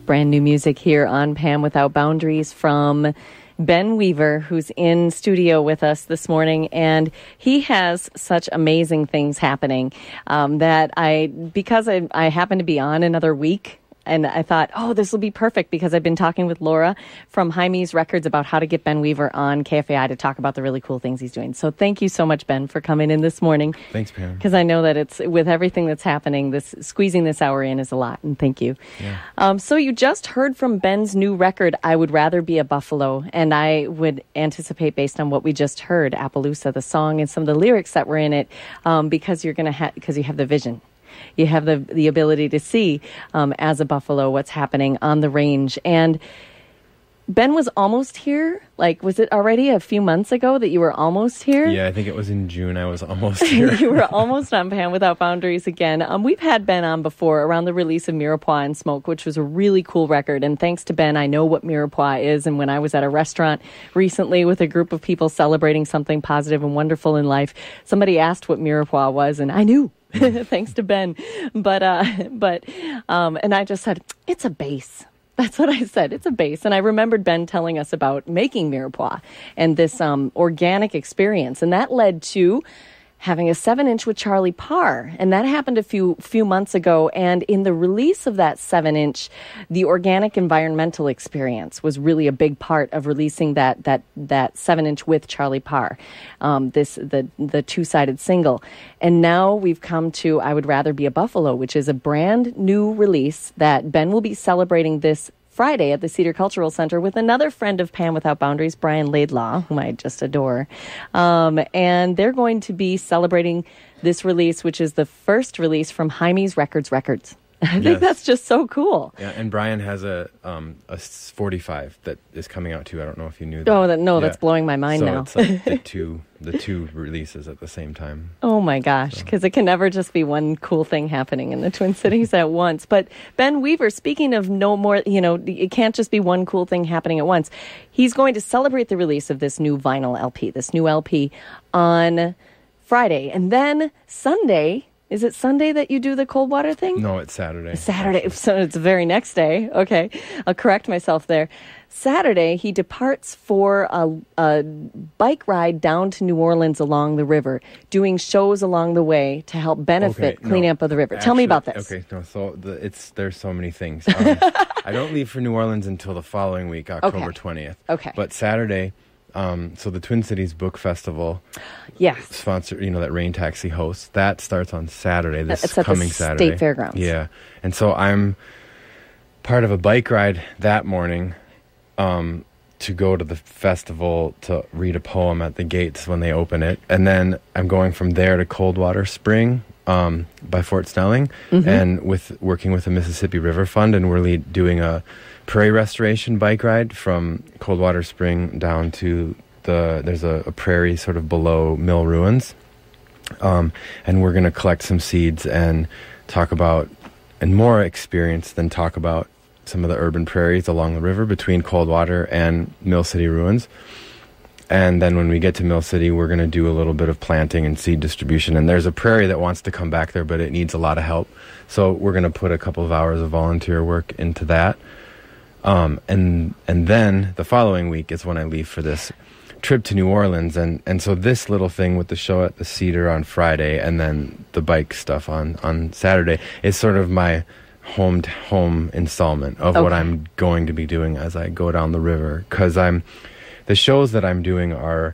Brand new music here on Pam Without Boundaries from Ben Weaver, who's in studio with us this morning, and he has such amazing things happening that because I happen to be on another week, and I thought, this will be perfect because I've been talking with Laura from Hymie's Records about how to get Ben Weaver on KFAI to talk about the really cool things he's doing. So thank you so much, Ben, for coming in this morning. Thanks, Pam. Because I know that it's with everything that's happening, squeezing this hour in is a lot, and thank you. Yeah. So you just heard from Ben's new record, I Would Rather Be a Buffalo, and I would anticipate, based on what we just heard, Appaloosa, the song, and some of the lyrics that were in it, because you have the vision. You have the ability to see, as a buffalo, what's happening on the range. And Ben was almost here. Like, was it already a few months ago that you were almost here? Yeah, I think it was in June I was almost here. You were almost on Pam Without Boundaries again. We've had Ben on before around the release of Mirepoix and Smoke, which was a really cool record. And thanks to Ben, I know what Mirepoix is. And when I was at a restaurant recently with a group of people celebrating something positive and wonderful in life, somebody asked what Mirepoix was, and I knew. Thanks to Ben. But and I just said, it's a bass. That's what I said. It's a bass. And I remembered Ben telling us about making Mirepoix and this organic experience. And that led to having a 7-inch with Charlie Parr. And that happened a few months ago. And in the release of that 7-inch, the organic environmental experience was really a big part of releasing that 7-inch with Charlie Parr, the two-sided single. And now we've come to I Would Rather Be a Buffalo, which is a brand new release that Ben will be celebrating this Friday at the Cedar Cultural Center with another friend of Pam Without Boundaries, Brian Laidlaw, whom I just adore. And they're going to be celebrating this release, which is the first release from Hymie's Records. I think that's just so cool. Yeah, and Brian has a 45 that is coming out too. I don't know if you knew that. That's blowing my mind now. So it's like the two releases at the same time. Oh my gosh, because it can never just be one cool thing happening in the Twin Cities at once. But Ben Weaver, speaking of no more, it can't just be one cool thing happening at once. He's going to celebrate the release of this new vinyl LP, this new LP on Friday. And then Sunday... Is it Sunday that you do the cold water thing? No, it's Saturday. Saturday. So it's the very next day. Okay. I'll correct myself there. Saturday, he departs for a bike ride down to New Orleans along the river, doing shows along the way to help benefit cleaning up of the river. Actually, tell me about this. Okay. No, so there's so many things. I don't leave for New Orleans until the following week, October 20th. Okay. But Saturday... so the Twin Cities Book Festival, sponsor, that Rain Taxi hosts, that starts on Saturday. It's coming at the Saturday, State Fairgrounds. Yeah, and so I'm part of a bike ride that morning, to go to the festival to read a poem at the gates when they open it, and then I'm going from there to Coldwater Spring, by Fort Snelling, and working with the Mississippi River Fund, and we're doing a prairie restoration bike ride from Coldwater Spring down to there's a prairie sort of below Mill Ruins, and we're going to collect some seeds and talk about, and more experience than talk about, some of the urban prairies along the river between Coldwater and Mill City Ruins. And then when we get to Mill City, we're going to do a little bit of planting and seed distribution. And there's a prairie that wants to come back there, but it needs a lot of help. So we're going to put a couple of hours of volunteer work into that. And then the following week is when I leave for this trip to New Orleans. And so this little thing with the show at the Cedar on Friday and then the bike stuff on Saturday is sort of my home installment of what I'm going to be doing as I go down the river. Because the shows that I'm doing are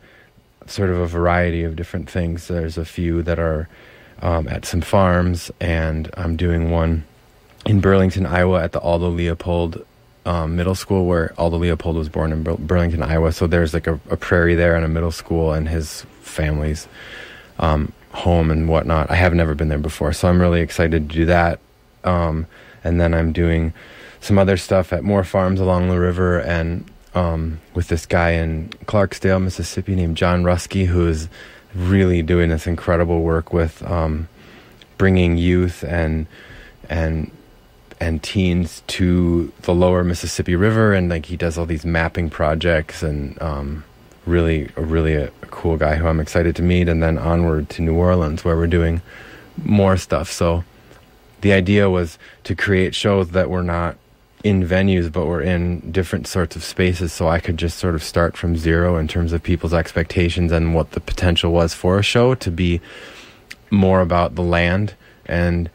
sort of a variety of different things. There's a few that are at some farms, and I'm doing one in Burlington, Iowa at the Aldo Leopold middle school, where Aldo Leopold was born in Burlington, Iowa. So there's like a prairie there and a middle school and his family's home and whatnot. I have never been there before, so I'm really excited to do that. And then I'm doing some other stuff at more farms along the river, and with this guy in Clarksdale, Mississippi, named John Ruskey, who is really doing this incredible work with bringing youth and teens to the lower Mississippi River, and like he does all these mapping projects, and really a cool guy who I'm excited to meet. And then onward to New Orleans, where we're doing more stuff. So the idea was to create shows that were not in venues, but we're in different sorts of spaces, so I could just sort of start from zero in terms of people's expectations and what the potential was for a show to be more about the land and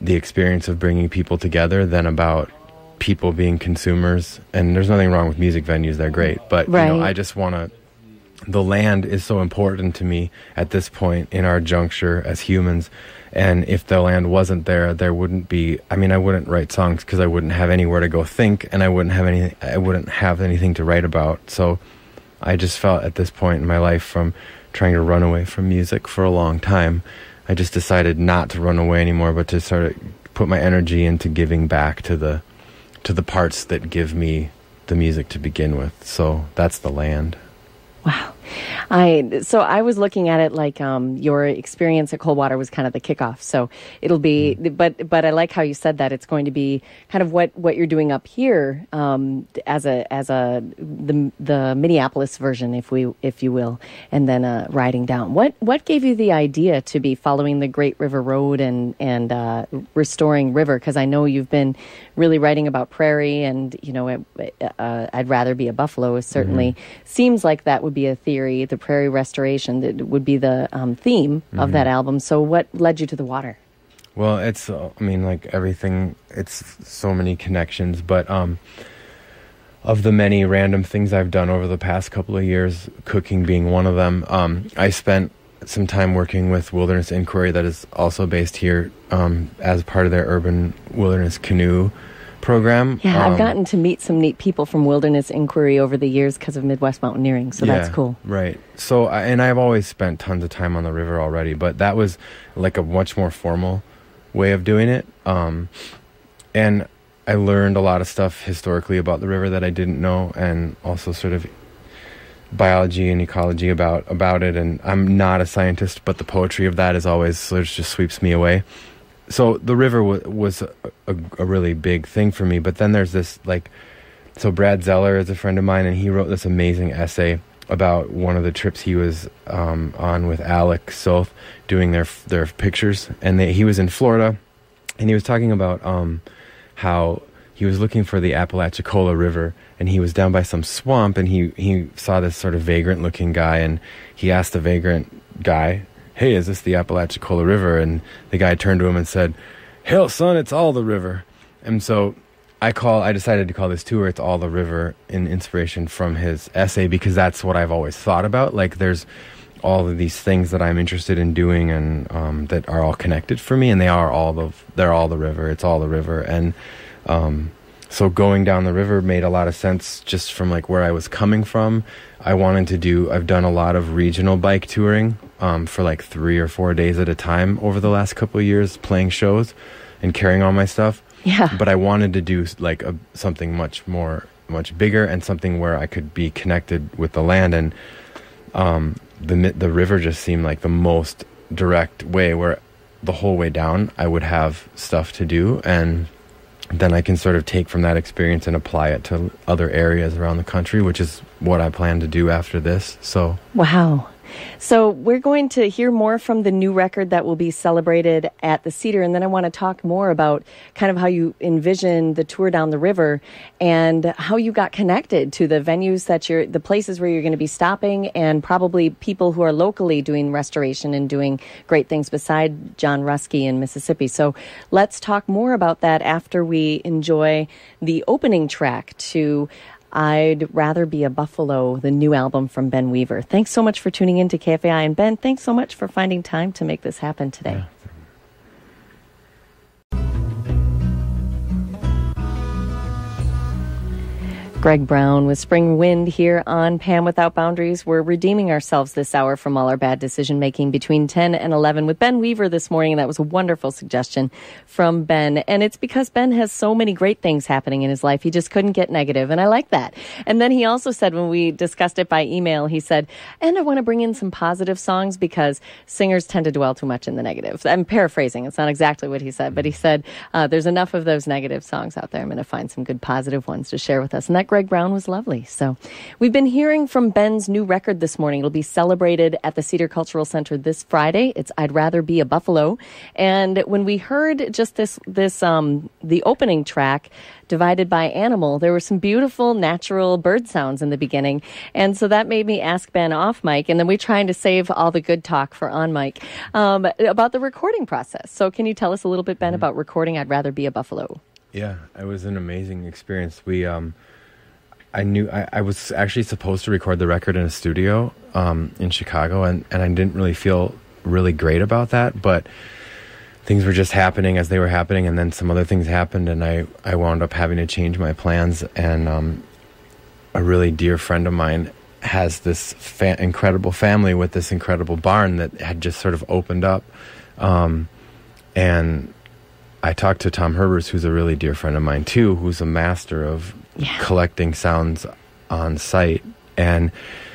the experience of bringing people together than about people being consumers. And there's nothing wrong with music venues, they're great, but Right. you know, I just want to, the land is so important to me at this point in our juncture as humans. And if the land wasn't there, there wouldn't be, I mean, I wouldn't write songs because I wouldn't have anywhere to go think, and I wouldn't have anything to write about. So I just felt at this point in my life, from trying to run away from music for a long time, I just decided not to run away anymore, but to sort of put my energy into giving back to the parts that give me the music to begin with. So that's the land. Wow. So I was looking at it like your experience at Coldwater was kind of the kickoff. So it'll be, but I like how you said that it's going to be kind of what you're doing up here as the Minneapolis version, if you will, and then riding down. What gave you the idea to be following the Great River Road and restoring river? Because I know you've been really writing about prairie, and you know, I'd rather be a buffalo is certainly seems like that would be a theory. The prairie restoration that would be the theme of that album. So what led you to the water? Well, it's, I mean, like everything, it's so many connections, but of the many random things I've done over the past couple of years, cooking being one of them, I spent some time working with Wilderness Inquiry that is also based here as part of their urban wilderness canoe program. Yeah, I've gotten to meet some neat people from Wilderness Inquiry over the years because of Midwest Mountaineering, so that's cool. Right. So, and I've always spent tons of time on the river already, but that was like a much more formal way of doing it. And I learned a lot of stuff historically about the river that I didn't know, and also sort of biology and ecology about it. And I'm not a scientist, but the poetry of that is always sort of just sweeps me away. So the river was a really big thing for me. But then there's this, like, so Brad Zeller is a friend of mine, and he wrote this amazing essay about one of the trips he was on with Alec Soth doing their pictures. And he was in Florida, and he was talking about how he was looking for the Apalachicola River, and he was down by some swamp, and he saw this sort of vagrant-looking guy, and he asked the vagrant guy, "Hey, is this the Apalachicola River?" And the guy turned to him and said, "Hell, son, it's all the river." And so I decided to call this tour "It's All the River" in inspiration from his essay, because that's what I've always thought about. Like, there's all of these things that I'm interested in doing, and that are all connected for me, and they're all the river. It's all the river. And so going down the river made a lot of sense just from like where I was coming from. I've done a lot of regional bike touring for like 3 or 4 days at a time over the last couple of years, playing shows and carrying all my stuff. Yeah. But I wanted to do like something much bigger, and something where I could be connected with the land. And the river just seemed like the most direct way, where the whole way down I would have stuff to do, and then I can sort of take from that experience and apply it to other areas around the country, which is what I plan to do after this. So wow. So we're going to hear more from the new record that will be celebrated at the Cedar, and then I want to talk more about kind of how you envision the tour down the river and how you got connected to the venues the places where you're going to be stopping, and probably people who are locally doing restoration and doing great things beside John Ruskey in Mississippi. So let's talk more about that after we enjoy the opening track to I'd Rather Be a Buffalo, the new album from Ben Weaver. Thanks so much for tuning in to KFAI. And Ben, thanks so much for finding time to make this happen today. Yeah. Greg Brown with Spring Wind here on Pam Without Boundaries. We're redeeming ourselves this hour from all our bad decision-making between 10 and 11 with Ben Weaver this morning. That was a wonderful suggestion from Ben. And it's because Ben has so many great things happening in his life. He just couldn't get negative, and I like that. And then he also said, when we discussed it by email, he said, and I want to bring in some positive songs because singers tend to dwell too much in the negatives. I'm paraphrasing. It's not exactly what he said, but he said, there's enough of those negative songs out there. I'm going to find some good positive ones to share with us. And that Greg Brown was lovely. So we've been hearing from Ben's new record this morning. It'll be celebrated at the Cedar Cultural Center this Friday. It's I'd Rather Be a Buffalo. And when we heard just the opening track, Divided by Animal, there were some beautiful natural bird sounds in the beginning. And so that made me ask Ben off mic, and then we're trying to save all the good talk for on mic, about the recording process. So can you tell us a little bit, Ben, about recording I'd Rather Be a Buffalo? Yeah, it was an amazing experience. I knew I was actually supposed to record the record in a studio in Chicago, and I didn't really feel really great about that, but things were just happening as they were happening, and then some other things happened, and I wound up having to change my plans. And a really dear friend of mine has this incredible family with this incredible barn that had just sort of opened up. And I talked to Tom Herbers, who's a really dear friend of mine too, who's a master of collecting sounds on site. And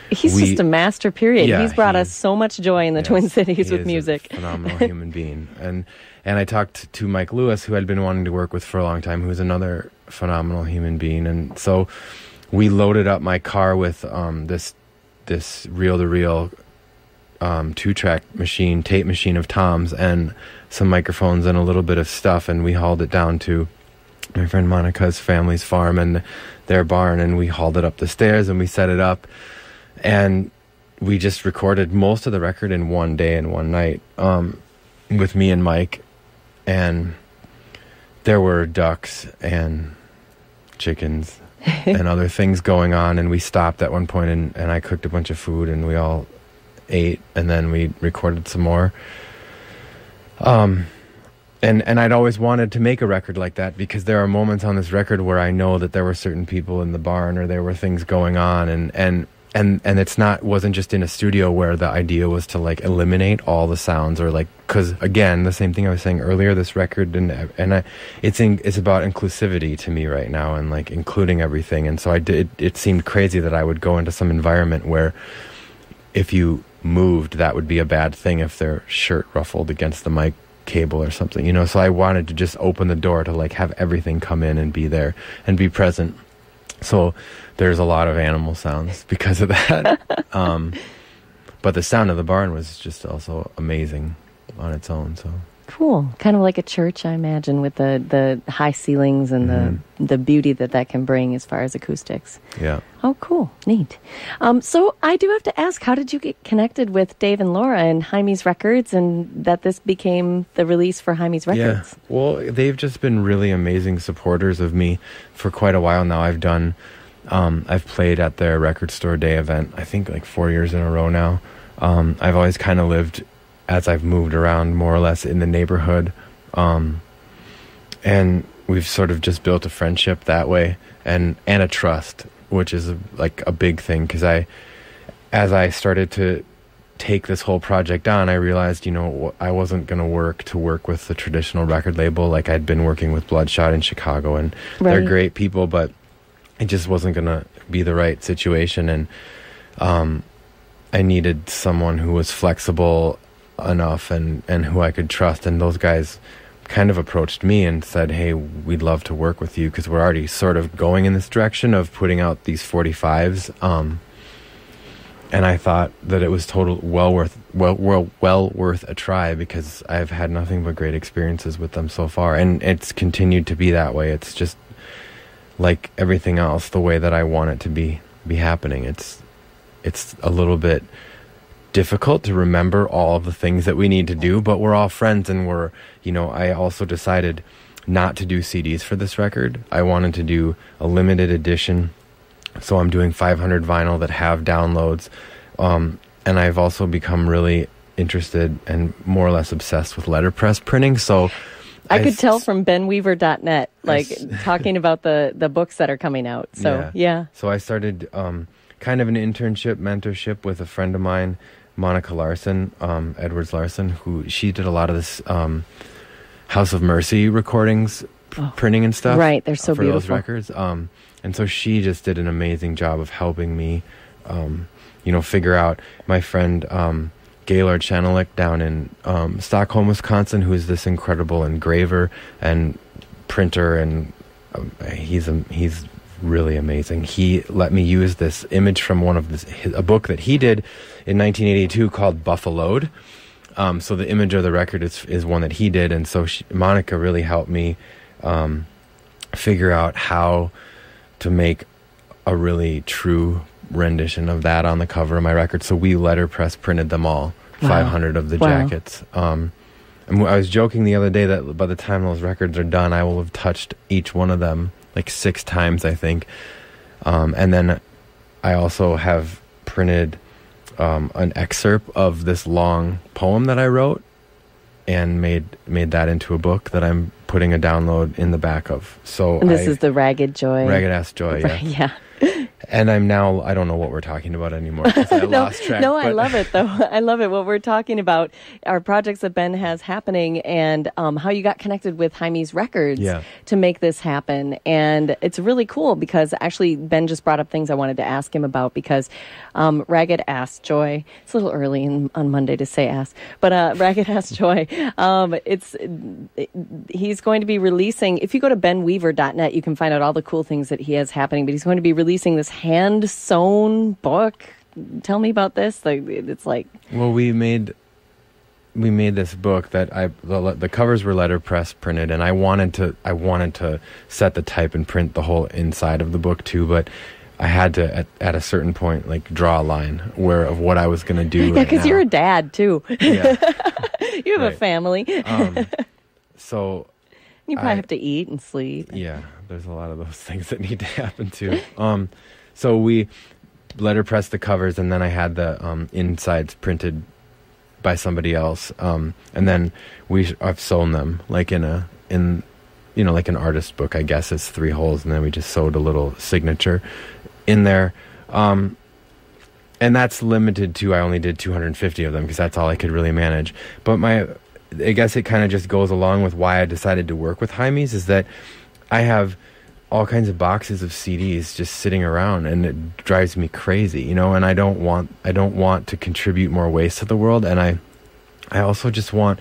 he's just a master, period. Yeah, he's brought us so much joy in the Twin Cities with music. A phenomenal human being. And I talked to Mike Lewis, who I'd been wanting to work with for a long time, who's another phenomenal human being. And so we loaded up my car with this reel-to-reel 2-track tape machine of Tom's, and some microphones and a little bit of stuff, and we hauled it down to my friend Monica's family's farm and their barn, and we hauled it up the stairs and we set it up, and we just recorded most of the record in one day and one night, with me and Mike. And there were ducks and chickens and other things going on, and we stopped at one point, and I cooked a bunch of food, and we all ate, and then we recorded some more. And I'd always wanted to make a record like that, because there are moments on this record where I know that there were certain people in the barn, or there were things going on, and wasn't just in a studio where the idea was to like eliminate all the sounds, or like, because again, the same thing I was saying earlier, this record it's about inclusivity to me right now, and like including everything. And so it seemed crazy that I would go into some environment where if you moved, that would be a bad thing, if their shirt ruffled against the mic cable or something, so I wanted to just open the door to like have everything come in and be there and be present. So there's a lot of animal sounds because of that. But the sound of the barn was just also amazing on its own. So cool. Kind of like a church, I imagine, with the high ceilings and the beauty that can bring as far as acoustics. Yeah. Oh, cool. Neat. So I do have to ask, how did you get connected with Dave and Laura and Hymie's Records, and that this became the release for Hymie's Records? Yeah. Well, they've just been really amazing supporters of me for quite a while now. I've played at their Record Store Day event, I think like 4 years in a row now. I've always kind of lived, as I've moved around, more or less in the neighborhood. And we've sort of just built a friendship that way, and a trust, which is like a big thing, because as I started to take this whole project on, I realized, I wasn't going to work with the traditional record label like I'd been working with Bloodshot in Chicago, and they're great people, but it just wasn't going to be the right situation. And I needed someone who was flexible enough and who I could trust, and those guys kind of approached me and said, hey, we'd love to work with you, because we're already sort of going in this direction of putting out these 45s, and I thought that it was well worth a try, because I've had nothing but great experiences with them so far, and it's continued to be that way. It's just like everything else, the way that I want it to be happening. It's a little bit difficult to remember all of the things that we need to do, but we're all friends, and I also decided not to do CDs for this record. I wanted to do a limited edition, so I'm doing 500 vinyl that have downloads, and I've also become really interested and more or less obsessed with letterpress printing, so I could tell from benweaver.net, talking about the books that are coming out. So, yeah. So I started kind of an internship, mentorship with a friend of mine, Monica Larson, Edwards Larson, who she did a lot of this House of Mercy recordings, printing and stuff. Right, they're so for beautiful. Those records. And so she just did an amazing job of helping me, figure out. My friend Gaylord Chanelick down in Stockholm, Wisconsin, who is this incredible engraver and printer, and he's really amazing. He let me use this image from a book that he did in 1982 called Buffaloed. So the image of the record is one that he did, and so Monica really helped me figure out how to make a really true rendition of that on the cover of my record. So we letterpress printed them all, 500 of the jackets. And I was joking the other day that by the time those records are done, I will have touched each one of them like 6 times, I think. And then I also have printed an excerpt of this long poem that I wrote and made that into a book that I'm putting a download in the back of. So and this is the Ragged Ass Joy, yeah. Yeah. And I don't know what we're talking about anymore because I lost track. No, I love it, though. I love it. What we're talking about are projects that Ben has happening and how you got connected with Hymie's Records to make this happen. And it's really cool because actually Ben just brought up things I wanted to ask him about because Ragged Ass Joy, it's a little early on Monday to say ass, but Ragged Ass Joy, he's going to be releasing, if you go to benweaver.net, you can find out all the cool things that he has happening, but he's going to be releasing this hand-sewn book. Tell me about this. It's like... Well, we made this book that the covers were letterpress printed, and I wanted to set the type and print the whole inside of the book too, but I had to at a certain point like draw a line of what I was going to do. Yeah, because you're a dad too. Yeah. You have a family. So you probably have to eat and sleep. Yeah, there's a lot of those things that need to happen too. So we letterpressed the covers, and then I had the insides printed by somebody else, and then I've sewn them like in like an artist book, I guess. It's 3 holes, and then we just sewed a little signature in there, and that's limited to, I only did 250 of them because that's all I could really manage. But I guess it kind of just goes along with why I decided to work with Hymie's, is that I have all kinds of boxes of CDs just sitting around, and it drives me crazy, and I don't want to contribute more waste to the world, and I also just want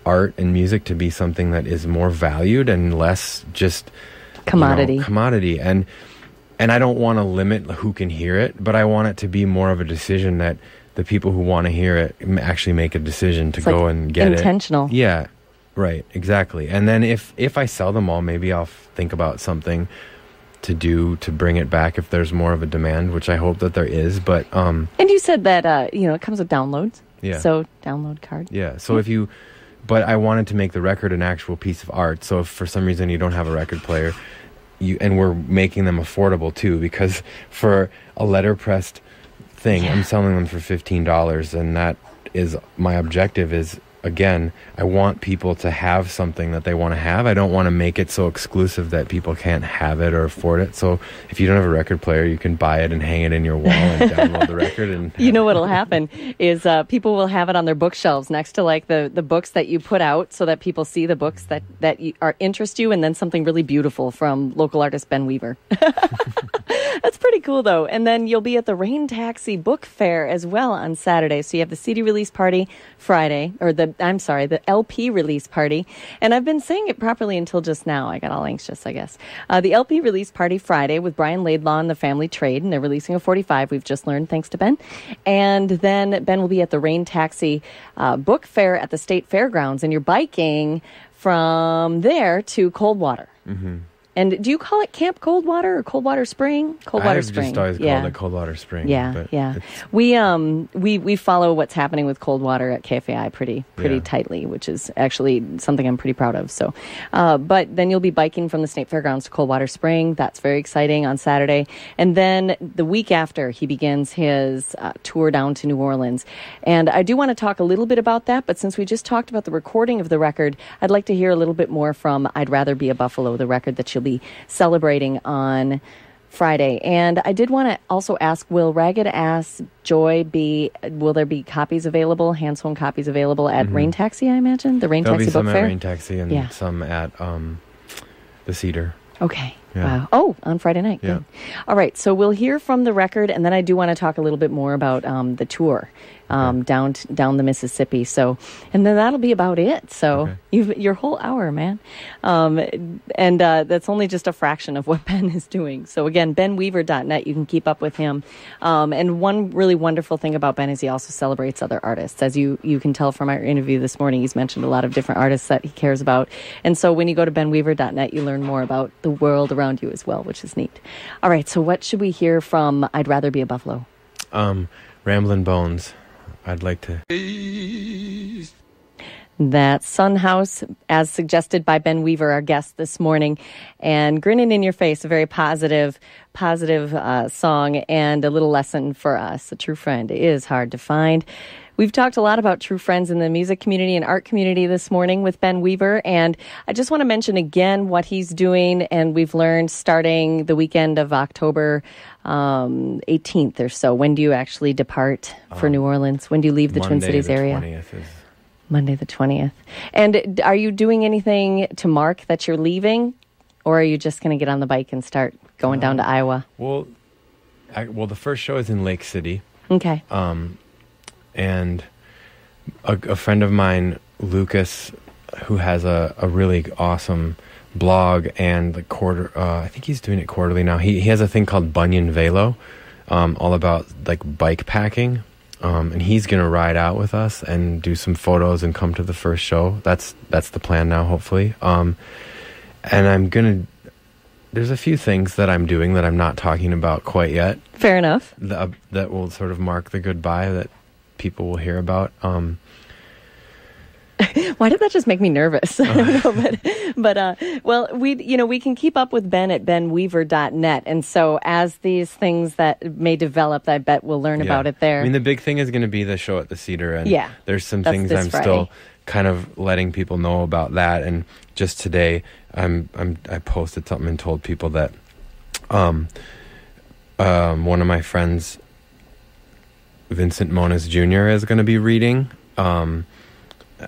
art and music to be something that is more valued and less just commodity. And I don't want to limit who can hear it, but I want it to be more of a decision that the people who want to hear it actually make a decision to go and get intentional. Yeah. Right, exactly. And then if I sell them all, maybe I'll think about something to do to bring it back if there's more of a demand, which I hope that there is. But and you said that it comes with downloads. Yeah. So download card. Yeah. So but I wanted to make the record an actual piece of art. So if for some reason you don't have a record player, and we're making them affordable too, because for a letterpressed thing, I'm selling them for $15, and that is my objective. Is, again, I want people to have something that they want to have. I don't want to make it so exclusive that people can't have it or afford it. So if you don't have a record player, you can buy it and hang it in your wall and download the record. And what'll happen is people will have it on their bookshelves next to like the books that you put out, so that people see the books that interest you, and then something really beautiful from local artist Ben Weaver. That's pretty cool, though. And then you'll be at the Rain Taxi Book Fair as well on Saturday. So you have the CD release party Friday, or the LP release party. And I've been saying it properly until just now. I got all anxious, I guess. The LP release party Friday with Brian Laidlaw and the Family Trade, and they're releasing a 45, we've just learned, thanks to Ben. And then Ben will be at the Rain Taxi Book Fair at the State Fairgrounds, and you're biking from there to Coldwater. Mm-hmm. And do you call it Camp Coldwater or Coldwater Spring? Coldwater Spring. I've just always called it Coldwater Spring. Yeah, yeah. We follow what's happening with Coldwater at KFAI pretty tightly, which is actually something I'm pretty proud of. So, but then you'll be biking from the State Fairgrounds to Coldwater Spring. That's very exciting on Saturday. And then the week after, he begins his tour down to New Orleans. And I do want to talk a little bit about that, but since we just talked about the recording of the record, I'd like to hear a little bit more from I'd Rather Be a Buffalo, the record that you'll be celebrating on Friday. And I did want to also ask, will Ragged Ass Joy will there be copies available, hand-sewn copies available at Rain Taxi, I imagine? The Rain Taxi Book Fair? There'll be some at Rain Taxi and some at the Cedar. Okay. Yeah. Wow. Oh, on Friday night. Yeah. Good. All right. So we'll hear from the record, and then I do want to talk a little bit more about the tour down the Mississippi. So, and then that'll be about it. So your whole hour, man. And that's only just a fraction of what Ben is doing. So again, benweaver.net. You can keep up with him. And one really wonderful thing about Ben is he also celebrates other artists. As you can tell from our interview this morning, he's mentioned a lot of different artists that he cares about. And so when you go to benweaver.net, you learn more about the world around you as well, which is neat. All right. So what should we hear from I'd Rather Be a Buffalo? Ramblin' Bones. I'd like to. That's Sun House, as suggested by Ben Weaver, our guest this morning. And Grinning in Your Face, a very positive song and a little lesson for us. A true friend is hard to find. We've talked a lot about true friends in the music community and art community this morning with Ben Weaver. And I just want to mention again what he's doing. And we've learned starting the weekend of October 18th or so. When do you actually depart for New Orleans? When do you leave the Twin Cities area? Monday the 20th. And are you doing anything to mark that you're leaving? Or are you just going to get on the bike and start going down to Iowa? Well, the first show is in Lake City. Okay. And a friend of mine, Lucas, who has a really awesome blog and I think he's doing it quarterly now. He has a thing called Bunyon Velo, all about like bike packing. And he's going to ride out with us and do some photos and come to the first show. That's the plan now, hopefully. And there's a few things that I'm doing that I'm not talking about quite yet. Fair enough. That will sort of mark the goodbye that people will hear about. Why did that just make me nervous? I don't know, but we can keep up with Ben at benweaver.net. And so as these things that may develop, I bet we'll learn about it there. I mean, the big thing is going to be the show at the Cedar. And there's some things I'm Friday. Still kind of letting people know about that. And just today, I posted something and told people that one of my friends, Vincent Moniz Jr., is going to be reading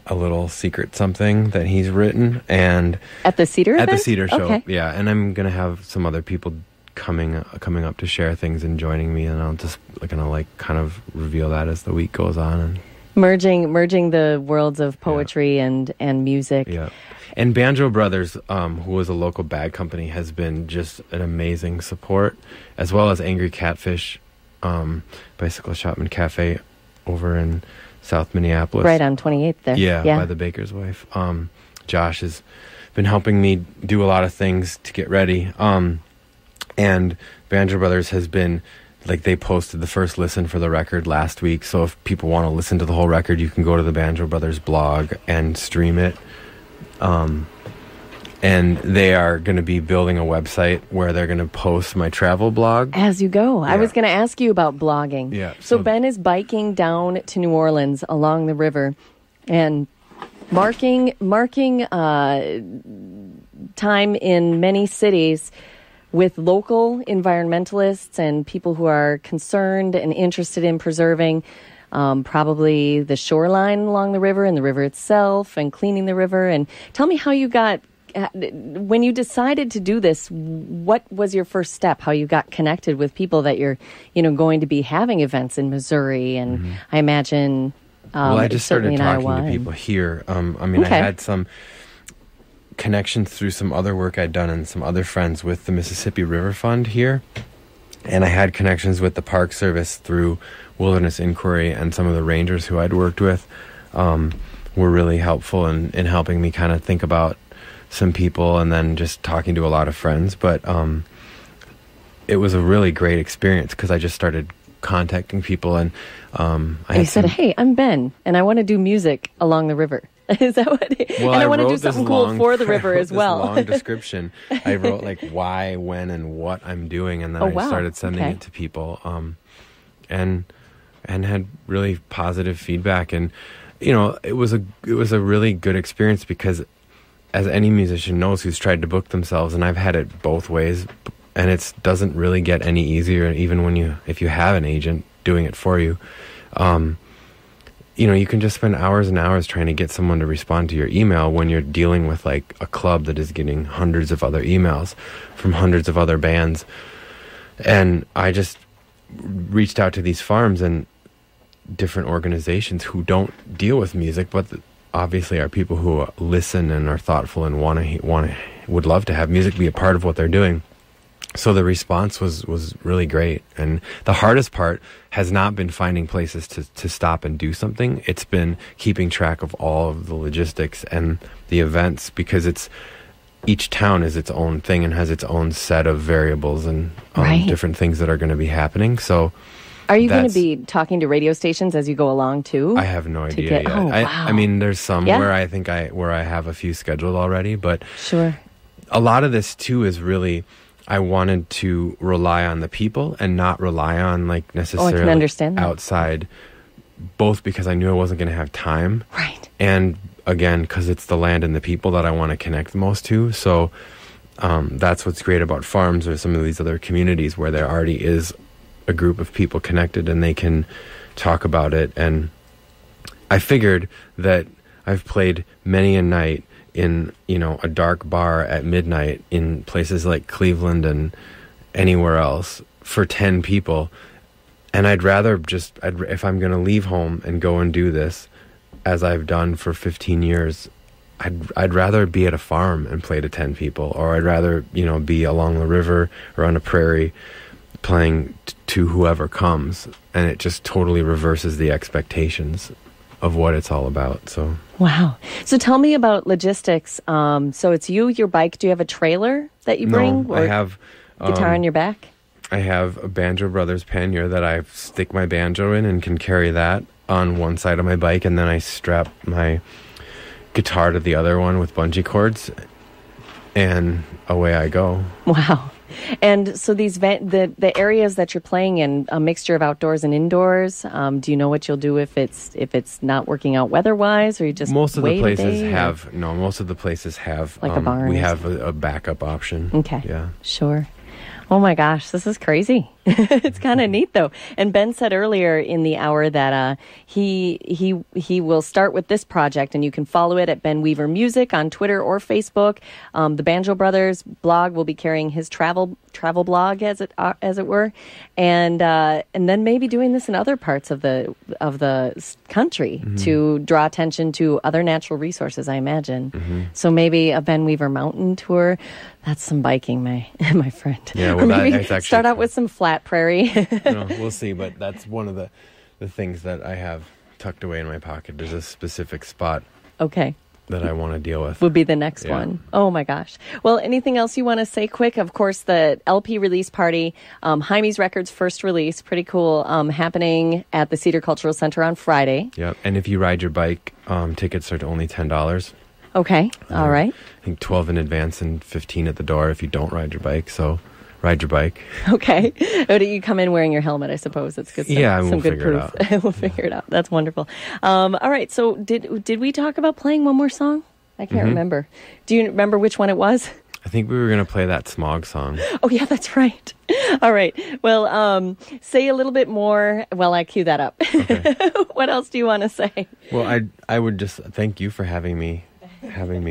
a little secret something that he's written, and at the Cedar at event? the Cedar show. Okay. Yeah, and I'm gonna have some other people coming up to share things and joining me, and I'll just gonna kind of reveal that as the week goes on, and merging the worlds of poetry and music. Yeah. And Banjo Brothers, who was a local bag company, has been just an amazing support, as well as Angry Catfish, Bicycle Shopman Cafe over in South Minneapolis. Right on 28th there. Yeah, by the baker's wife. Josh has been helping me do a lot of things to get ready. And Banjo Brothers has been, they posted the first listen for the record last week. So if people want to listen to the whole record, you can go to the Banjo Brothers blog and stream it. And they are going to be building a website where they're going to post my travel blog. As you go. Yeah. I was going to ask you about blogging. Yeah. So Ben is biking down to New Orleans along the river and marking time in many cities with local environmentalists and people who are concerned and interested in preserving probably the shoreline along the river and the river itself and cleaning the river. And tell me how you got... when you decided to do this, what was your first step? How you got connected with people that you're, going to be having events in Missouri, and I imagine. I just started talking Iowa to people here. I had some connections through some other work I'd done and some other friends with the Mississippi River Fund here, and I had connections with the Park Service through Wilderness Inquiry, and some of the rangers who I'd worked with were really helpful in helping me kind of think about some people, and then just talking to a lot of friends. But it was a really great experience because I just started contacting people, and I said, "Hey, I'm Ben, and I want to do music along the river." Is that what? Well, and I want to do something cool for the river as well. Long description. I wrote why, when, and what I'm doing, and then I started sending it to people, and had really positive feedback, and it was a really good experience because, as any musician knows who's tried to book themselves, and I've had it both ways, and it doesn't really get any easier, even if you have an agent doing it for you. you can just spend hours and hours trying to get someone to respond to your email when you're dealing with like a club that is getting hundreds of other emails from hundreds of other bands. And I just reached out to these farms and different organizations who don't deal with music, but obviously are people who listen and are thoughtful and would love to have music be a part of what they're doing. So the response was really great. And the hardest part has not been finding places to stop and do something. It's been keeping track of all of the logistics and the events, because each town is its own thing and has its own set of variables and different things that are going to be happening. So are you going to be talking to radio stations as you go along too? I have no idea yet. Oh, wow. I mean, there's some where I think where I have a few scheduled already, but sure. A lot of this too is really, I wanted to rely on the people and not rely on like necessarily I can understand that. Outside, both because I knew I wasn't going to have time. Right. And again, because it's the land and the people that I want to connect the most to. So that's what's great about farms or some of these other communities where there already is a group of people connected and they can talk about it. And I figured that I've played many a night in, a dark bar at midnight in places like Cleveland and anywhere else for 10 people. And I'd rather if I'm going to leave home and go and do this, as I've done for 15 years, I'd rather be at a farm and play to 10 people, or I'd rather, be along the river or on a prairie playing to whoever comes. And it just totally reverses the expectations of what it's all about. So wow. So tell me about logistics. So it's you, your bike. Do you have a trailer that you bring? No, I have guitar on your back? I have a Banjo Brothers pannier that I stick my banjo in and can carry that on one side of my bike, and then I strap my guitar to the other one with bungee cords, and away I go. Wow. And so these the areas that you're playing in, a mixture of outdoors and indoors. Do you know what you'll do if it's not working out weather-wise, or you just most of the places have like a barn? We have a backup option. Okay. Yeah. Sure. Oh my gosh, this is crazy. It's kind of neat though. And Ben said earlier in the hour that he will start with this project, and you can follow it at Ben Weaver Music on Twitter or Facebook. The Banjo Brothers blog will be carrying his travel blog as it were, and then maybe doing this in other parts of the country to draw attention to other natural resources, I imagine. So maybe a Ben Weaver mountain tour. That's some biking, my friend. Yeah, well, or maybe that's actually start out with some flat prairie. We'll see, but that's one of the things that I have tucked away in my pocket. There's a specific spot. Okay. That I want to deal with. Would be the next one. Oh my gosh. Well, anything else you want to say quick? Of course, the LP release party, Hymie's Records' first release, pretty cool, happening at the Cedar Cultural Center on Friday. Yep. And if you ride your bike, tickets are only $10. Okay. All right. I think 12 in advance and 15 at the door if you don't ride your bike. So ride your bike. Okay. Oh, do you come in wearing your helmet, I suppose? That's good. We'll figure it out. We'll figure it out. That's wonderful. All right. So did we talk about playing one more song? I can't remember. Do you remember which one it was? I think we were going to play that Smog song. Oh, yeah, that's right. All right. Well, say a little bit more while I cue that up. Okay. What else do you want to say? Well, I would just thank you for having me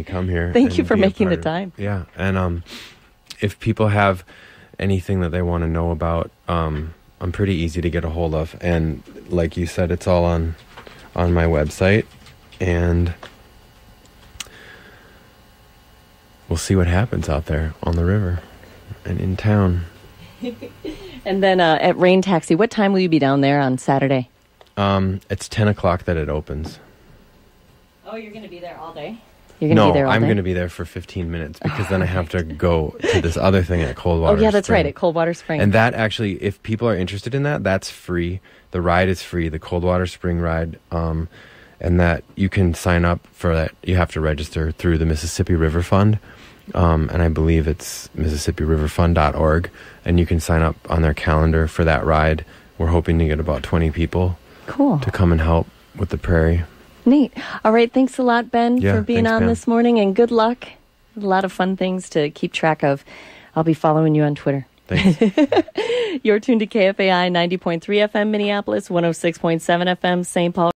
come here. Thank you for making the time. Yeah. And if people have anything that they want to know about, I'm pretty easy to get a hold of. And like you said, it's all on my website. And we'll see what happens out there on the river and in town. And then at Rain Taxi, what time will you be down there on Saturday? It's 10 o'clock that it opens. Oh, you're going to be there all day? No, I'm going to be there for 15 minutes because then I have to go to this other thing at Coldwater Spring. Oh, yeah, that's right, at Coldwater Spring. And that actually, if people are interested in that, that's free. The ride is free, the Coldwater Spring ride. And that you can sign up for that. You have to register through the Mississippi River Fund. And I believe it's MississippiRiverFund.org. And you can sign up on their calendar for that ride. We're hoping to get about 20 people to come and help with the prairie. Neat. All right. Thanks a lot, Ben, for being on Pam. this morning, and good luck. A lot of fun things to keep track of. I'll be following you on Twitter. Thanks. You're tuned to KFAI 90.3 FM Minneapolis, 106.7 FM St. Paul.